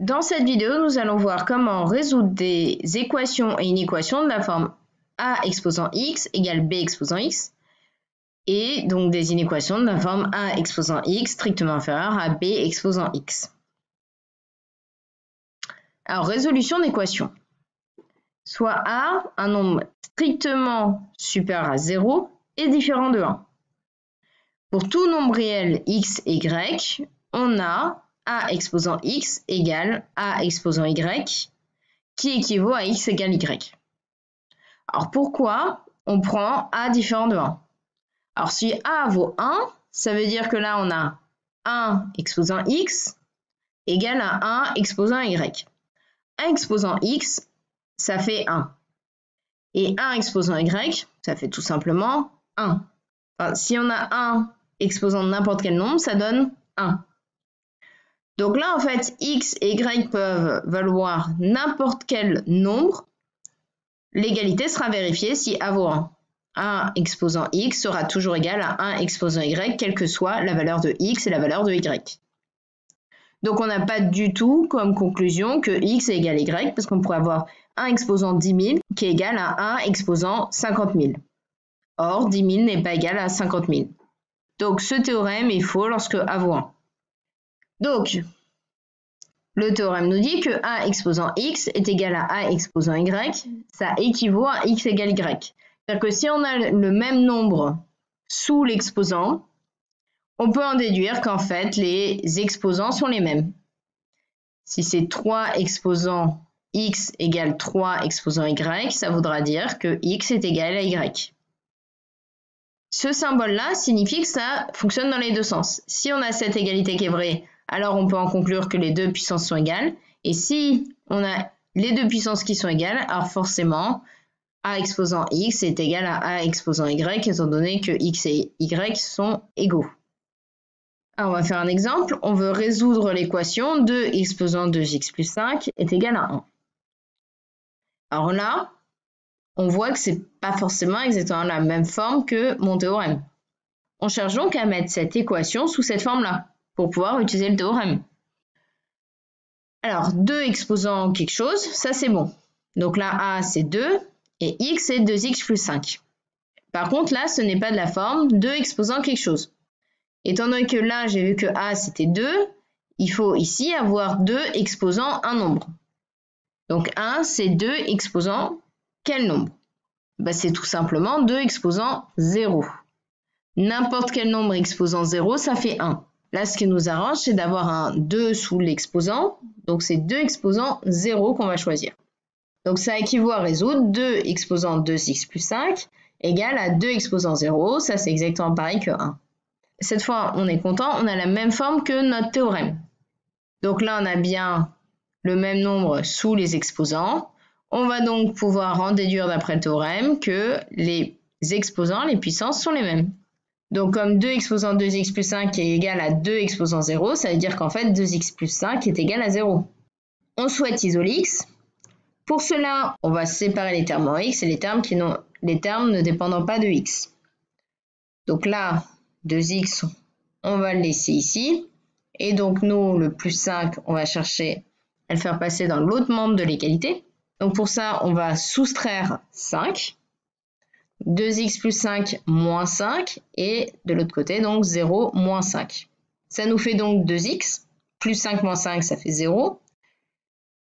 Dans cette vidéo, nous allons voir comment résoudre des équations et une équation de la forme a exposant x égale b exposant x, et donc des inéquations de la forme a exposant x strictement inférieure à b exposant x. Alors, résolution d'équation. Soit a, un nombre strictement supérieur à 0, est différent de 1. Pour tout nombre réel x et y, on a a exposant x égale a exposant y, qui équivaut à x égale y. Alors pourquoi on prend a différent de 1? Alors si a vaut 1, ça veut dire que là on a 1 exposant x égale à 1 exposant y. 1 exposant x, ça fait 1. Et 1 exposant y, ça fait tout simplement 1. Enfin, si on a 1 exposant n'importe quel nombre, ça donne 1. Donc là, en fait, x et y peuvent valoir n'importe quel nombre. L'égalité sera vérifiée si a vaut 1. 1 exposant x sera toujours égal à 1 exposant y, quelle que soit la valeur de x et la valeur de y. Donc on n'a pas du tout comme conclusion que x est égal à y, parce qu'on pourrait avoir 1 exposant 10 000 qui est égal à 1 exposant 50 000. Or, 10 000 n'est pas égal à 50 000. Donc ce théorème est faux lorsque a vaut 1. Donc, le théorème nous dit que a exposant x est égal à a exposant y, ça équivaut à x égale y. C'est-à-dire que si on a le même nombre sous l'exposant, on peut en déduire qu'en fait, les exposants sont les mêmes. Si c'est 3 exposant x égale 3 exposant y, ça voudra dire que x est égal à y. Ce symbole-là signifie que ça fonctionne dans les deux sens. Si on a cette égalité qui est vraie, alors on peut en conclure que les deux puissances sont égales. Et si on a les deux puissances qui sont égales, alors forcément, a exposant x est égal à a exposant y, étant donné que x et y sont égaux. Alors on va faire un exemple. On veut résoudre l'équation 2 exposant 2x plus 5 est égal à 1. Alors là, on voit que ce n'est pas forcément exactement la même forme que mon théorème. On cherche donc à mettre cette équation sous cette forme-là, pour pouvoir utiliser le théorème. Alors, 2 exposant quelque chose, ça c'est bon. Donc là, a c'est 2 et x c'est 2x plus 5. Par contre, là, ce n'est pas de la forme 2 exposant quelque chose. Étant donné que là, j'ai vu que a c'était 2, il faut ici avoir 2 exposant un nombre. Donc 1, c'est 2 exposant quel nombre? C'est tout simplement 2 exposant 0. N'importe quel nombre exposant 0, ça fait 1. Là, ce qui nous arrange, c'est d'avoir un 2 sous l'exposant. Donc, c'est 2 exposant 0 qu'on va choisir. Donc, ça équivaut à résoudre 2 exposant 2x plus 5 égale à 2 exposant 0. Ça, c'est exactement pareil que 1. Cette fois, on est content, on a la même forme que notre théorème. Donc là, on a bien le même nombre sous les exposants. On va donc pouvoir en déduire d'après le théorème que les exposants, les puissances, sont les mêmes. Donc, comme 2 exposant 2x plus 5 est égal à 2 exposant 0, ça veut dire qu'en fait, 2x plus 5 est égal à 0. On souhaite isoler x. Pour cela, on va séparer les termes en x et les termes ne dépendant pas de x. Donc là, 2x, on va le laisser ici. Et donc, nous, le plus 5, on va chercher à le faire passer dans l'autre membre de l'égalité. Donc, pour ça, on va soustraire 5. 2x plus 5 moins 5 et de l'autre côté donc 0 moins 5. Ça nous fait donc 2x, plus 5 moins 5 ça fait 0.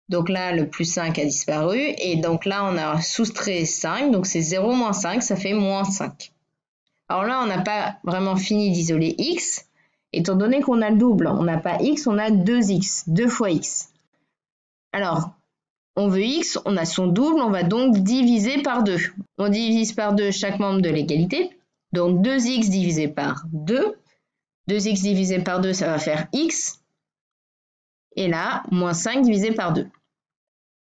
Donc là le plus 5 a disparu et donc là on a soustrait 5, donc c'est 0 moins 5, ça fait moins 5. Alors là on n'a pas vraiment fini d'isoler x, étant donné qu'on a le double, on n'a pas x, on a 2x, 2 fois x. Alors, on veut x, on a son double, on va donc diviser par 2. On divise par 2 chaque membre de l'égalité. Donc 2x divisé par 2. 2x divisé par 2, ça va faire x. Et là, moins 5 divisé par 2.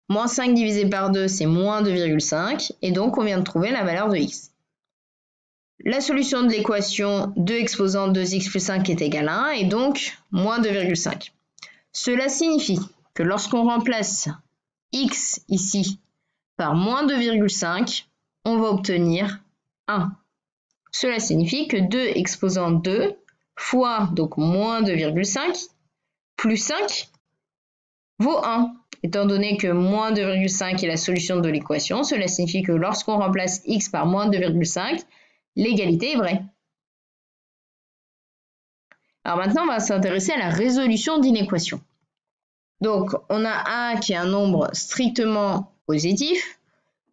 Moins 5 divisé par 2, c'est moins 2,5. Et donc, on vient de trouver la valeur de x. La solution de l'équation 2 exposant 2x plus 5 est égale à 1 et donc moins 2,5. Cela signifie que lorsqu'on remplace x ici par moins 2,5, on va obtenir 1. Cela signifie que 2 exposant 2 fois donc moins 2,5 plus 5 vaut 1. Étant donné que moins 2,5 est la solution de l'équation, cela signifie que lorsqu'on remplace x par moins 2,5, l'égalité est vraie. Alors maintenant, on va s'intéresser à la résolution d'une équation. Donc, on a a qui est un nombre strictement positif.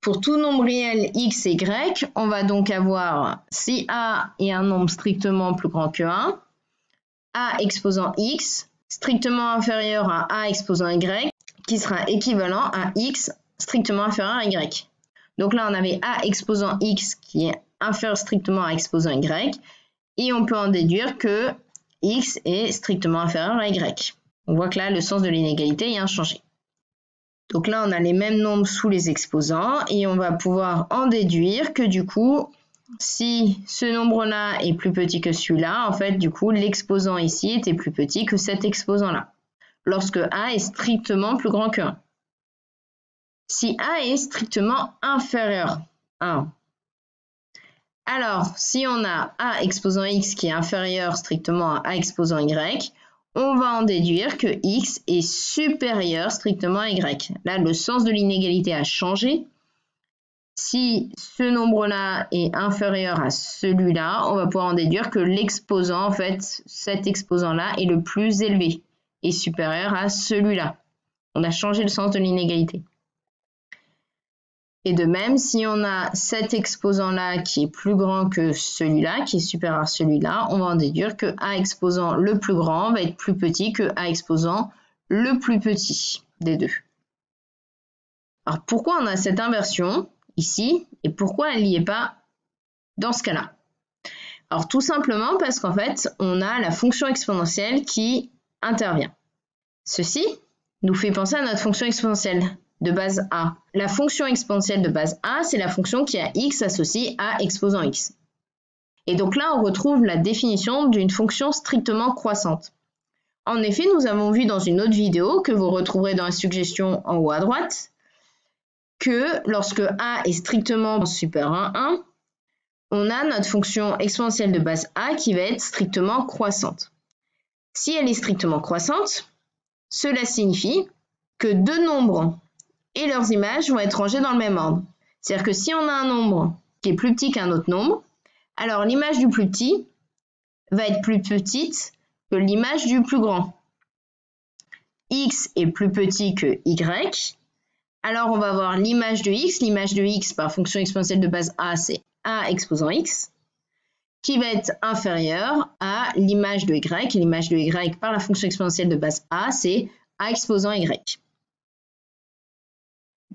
Pour tout nombre réel x et y, on va donc avoir, si a est un nombre strictement plus grand que 1, a exposant x strictement inférieur à a exposant y, qui sera équivalent à x strictement inférieur à y. Donc là, on avait a exposant x qui est inférieur strictement à exposant y, et on peut en déduire que x est strictement inférieur à y. On voit que là, le sens de l'inégalité est inchangé. Donc là, on a les mêmes nombres sous les exposants, et on va pouvoir en déduire que du coup, si ce nombre-là est plus petit que celui-là, en fait, du coup, l'exposant ici était plus petit que cet exposant-là, lorsque a est strictement plus grand que 1. Si a est strictement inférieur à 1, alors si on a a exposant x qui est inférieur strictement à a exposant y, on va en déduire que x est supérieur strictement à y. Là, le sens de l'inégalité a changé. Si ce nombre-là est inférieur à celui-là, on va pouvoir en déduire que l'exposant, en fait, cet exposant-là est le plus élevé et supérieur à celui-là. On a changé le sens de l'inégalité. Et de même, si on a cet exposant-là qui est plus grand que celui-là, qui est supérieur à celui-là, on va en déduire que a exposant le plus grand va être plus petit que a exposant le plus petit des deux. Alors pourquoi on a cette inversion ici et pourquoi elle n'y est pas dans ce cas-là? Alors tout simplement parce qu'en fait, on a la fonction exponentielle qui intervient. Ceci nous fait penser à notre fonction exponentielle de base a. La fonction exponentielle de base a, c'est la fonction qui a x associé à exposant x. Et donc là, on retrouve la définition d'une fonction strictement croissante. En effet, nous avons vu dans une autre vidéo, que vous retrouverez dans la suggestion en haut à droite, que lorsque a est strictement supérieur à 1, on a notre fonction exponentielle de base a qui va être strictement croissante. Si elle est strictement croissante, cela signifie que deux nombres et leurs images vont être rangées dans le même ordre. C'est-à-dire que si on a un nombre qui est plus petit qu'un autre nombre, alors l'image du plus petit va être plus petite que l'image du plus grand. X est plus petit que Y, alors on va avoir l'image de x par fonction exponentielle de base a, c'est a exposant x, qui va être inférieure à l'image de y, et l'image de y par la fonction exponentielle de base a, c'est a exposant y.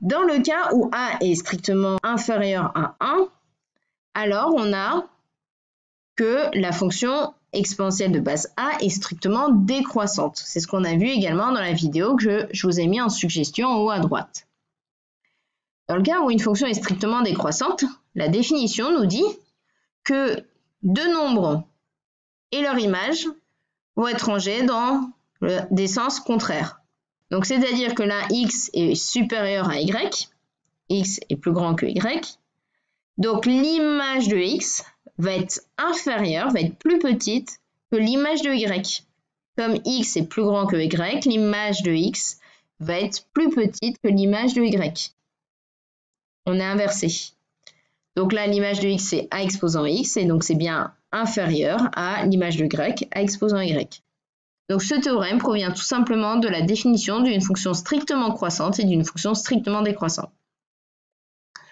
Dans le cas où a est strictement inférieur à 1, alors on a que la fonction exponentielle de base a est strictement décroissante. C'est ce qu'on a vu également dans la vidéo que je vous ai mis en suggestion en haut à droite. Dans le cas où une fonction est strictement décroissante, la définition nous dit que deux nombres et leur image vont être rangés dans des sens contraires. Donc, c'est-à-dire que là, x est supérieur à y, x est plus grand que y, donc l'image de x va être inférieure, va être plus petite que l'image de y. Comme x est plus grand que y, l'image de x va être plus petite que l'image de y. On est inversé. Donc là, l'image de x c'est a exposant x, et donc c'est bien inférieur à l'image de y, a exposant y. Donc ce théorème provient tout simplement de la définition d'une fonction strictement croissante et d'une fonction strictement décroissante.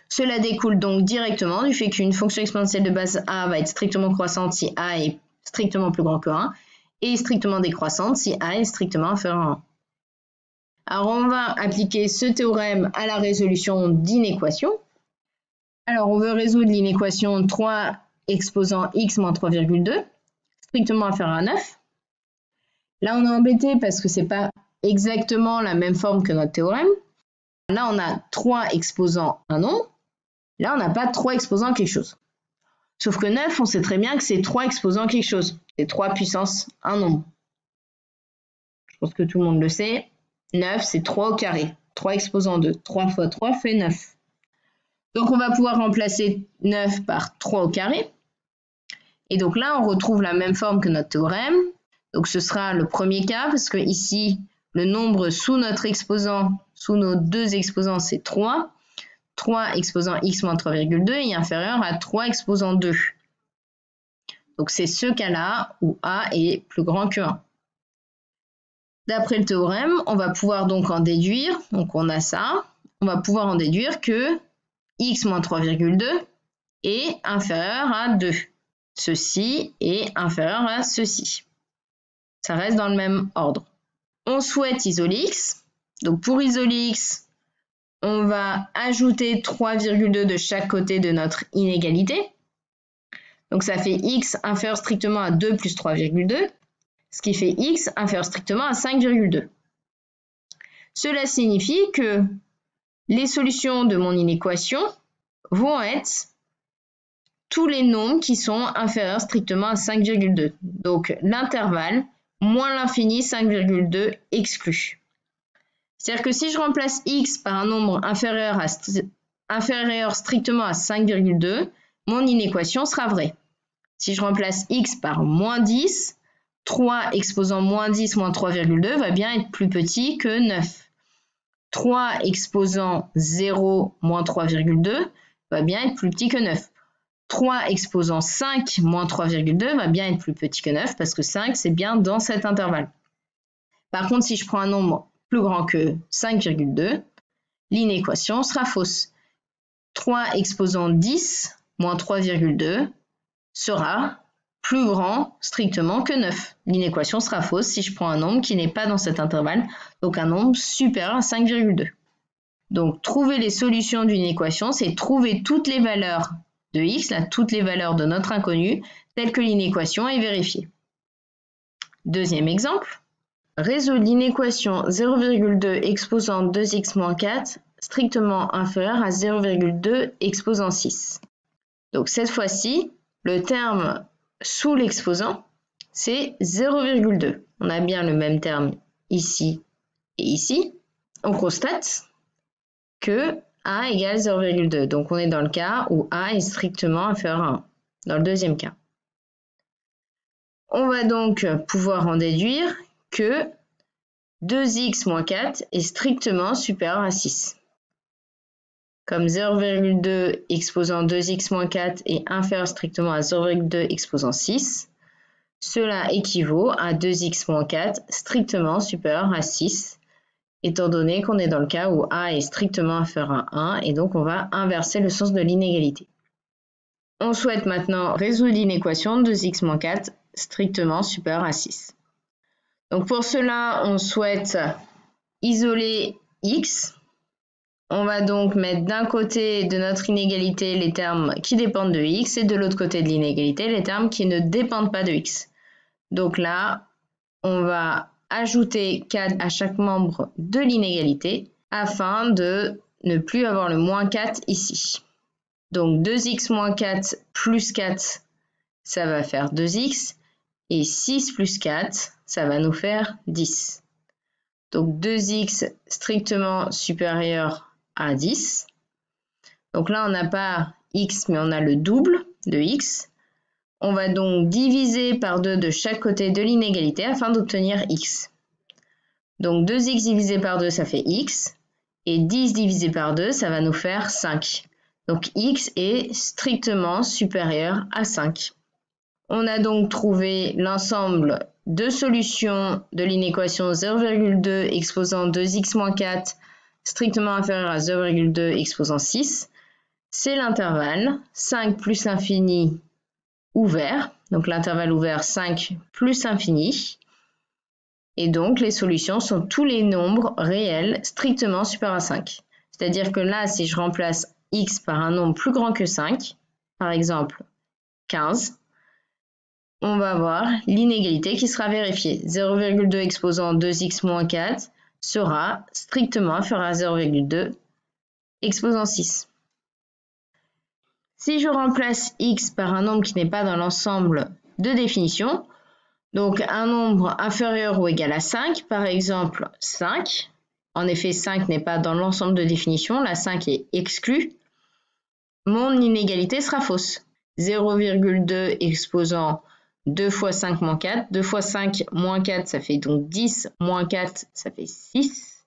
Cela découle donc directement du fait qu'une fonction exponentielle de base a va être strictement croissante si a est strictement plus grand que 1 et strictement décroissante si a est strictement inférieur à 1. Alors on va appliquer ce théorème à la résolution d'une équation. Alors on veut résoudre l'inéquation 3 exposant x moins 3,2 strictement inférieur à 9. Là, on est embêté parce que ce n'est pas exactement la même forme que notre théorème. Là, on a 3 exposant un nombre. Là, on n'a pas 3 exposant quelque chose. Sauf que 9, on sait très bien que c'est 3 exposant quelque chose. C'est 3 puissance un nombre. Je pense que tout le monde le sait. 9, c'est 3 au carré. 3 exposant 2. 3 fois 3 fait 9. Donc, on va pouvoir remplacer 9 par 3 au carré. Et donc là, on retrouve la même forme que notre théorème. Donc, ce sera le premier cas, parce que ici, le nombre sous notre exposant, sous nos deux exposants, c'est 3. 3 exposant x moins 3,2 est inférieur à 3 exposant 2. Donc, c'est ce cas-là où a est plus grand que 1. D'après le théorème, on va pouvoir donc en déduire, donc on a ça, on va pouvoir en déduire que x moins 3,2 est inférieur à 2. Ceci est inférieur à ceci. Ça reste dans le même ordre. On souhaite isoler x. Donc pour isoler x, on va ajouter 3,2 de chaque côté de notre inégalité. Donc ça fait x inférieur strictement à 2 plus 3,2, ce qui fait x inférieur strictement à 5,2. Cela signifie que les solutions de mon inéquation vont être tous les nombres qui sont inférieurs strictement à 5,2. Donc l'intervalle moins l'infini 5,2 exclu. C'est-à-dire que si je remplace x par un nombre inférieur strictement à 5,2, mon inéquation sera vraie. Si je remplace x par moins 10, 3 exposant moins 10 moins 3,2 va bien être plus petit que 9. 3 exposant 0 moins 3,2 va bien être plus petit que 9. 3 exposant 5 moins 3,2 va bien être plus petit que 9 parce que 5 c'est bien dans cet intervalle. Par contre, si je prends un nombre plus grand que 5,2, l'inéquation sera fausse. 3 exposant 10 moins 3,2 sera plus grand strictement que 9. L'inéquation sera fausse si je prends un nombre qui n'est pas dans cet intervalle, donc un nombre supérieur à 5,2. Donc trouver les solutions d'une équation, c'est trouver toutes les valeurs de x, là, toutes les valeurs de notre inconnu, telles que l'inéquation est vérifiée. Deuxième exemple, résoudre l'inéquation 0,2 exposant 2x moins 4 strictement inférieur à 0,2 exposant 6. Donc cette fois-ci, le terme sous l'exposant, c'est 0,2. On a bien le même terme ici et ici. On constate que a égale 0,2. Donc on est dans le cas où a est strictement inférieur à 1. Dans le deuxième cas. On va donc pouvoir en déduire que 2x moins 4 est strictement supérieur à 6. Comme 0,2 exposant 2x moins 4 est inférieur strictement à 0,2 exposant 6, cela équivaut à 2x moins 4 strictement supérieur à 6, étant donné qu'on est dans le cas où a est strictement inférieur à 1, et donc on va inverser le sens de l'inégalité. On souhaite maintenant résoudre l'inéquation 2x moins 4 strictement supérieur à 6. Donc pour cela, on souhaite isoler x. On va donc mettre d'un côté de notre inégalité les termes qui dépendent de x et de l'autre côté de l'inégalité les termes qui ne dépendent pas de x. Donc là, on va ajouter 4 à chaque membre de l'inégalité afin de ne plus avoir le moins 4 ici. Donc 2x moins 4 plus 4, ça va faire 2x. Et 6 plus 4, ça va nous faire 10. Donc 2x strictement supérieur à 10. Donc là, on n'a pas x, mais on a le double de x. On va donc diviser par 2 de chaque côté de l'inégalité afin d'obtenir x. Donc 2x divisé par 2, ça fait x. Et 10 divisé par 2, ça va nous faire 5. Donc x est strictement supérieur à 5. On a donc trouvé l'ensemble de solutions de l'inéquation 0,2 exposant 2x moins 4 strictement inférieur à 0,2 exposant 6. C'est l'intervalle 5 plus l'infini ouvert. Donc l'intervalle ouvert 5 plus l'infini. Et donc les solutions sont tous les nombres réels strictement supérieurs à 5. C'est-à-dire que là, si je remplace x par un nombre plus grand que 5, par exemple 15, on va avoir l'inégalité qui sera vérifiée. 0,2 exposant 2x moins 4 sera strictement inférieur à 0,2 exposant 6. Si je remplace x par un nombre qui n'est pas dans l'ensemble de définition, donc un nombre inférieur ou égal à 5, par exemple 5, en effet 5 n'est pas dans l'ensemble de définition, la 5 est exclue, mon inégalité sera fausse. 0,2 exposant 2 fois 5 moins 4. 2 fois 5 moins 4, ça fait donc 10 moins 4, ça fait 6.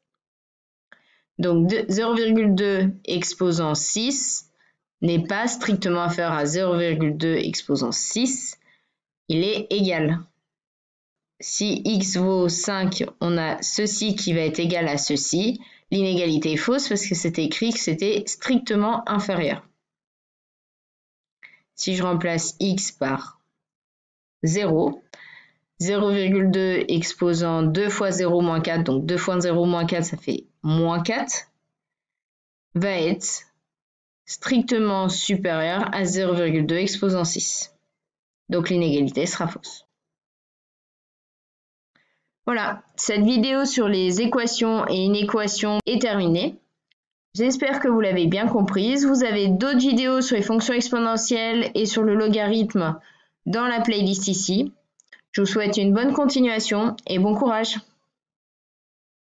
Donc 0,2 exposant 6 n'est pas strictement inférieur à 0,2 exposant 6. Il est égal. Si x vaut 5, on a ceci qui va être égal à ceci. L'inégalité est fausse parce que c'était écrit que c'était strictement inférieur. Si je remplace x par 0, 0,2 exposant 2 fois 0 moins 4, donc 2 fois 0 moins 4, ça fait moins 4, va être strictement supérieur à 0,2 exposant 6. Donc l'inégalité sera fausse. Voilà, cette vidéo sur les équations et inéquations est terminée. J'espère que vous l'avez bien comprise. Vous avez d'autres vidéos sur les fonctions exponentielles et sur le logarithme dans la playlist ici. Je vous souhaite une bonne continuation et bon courage.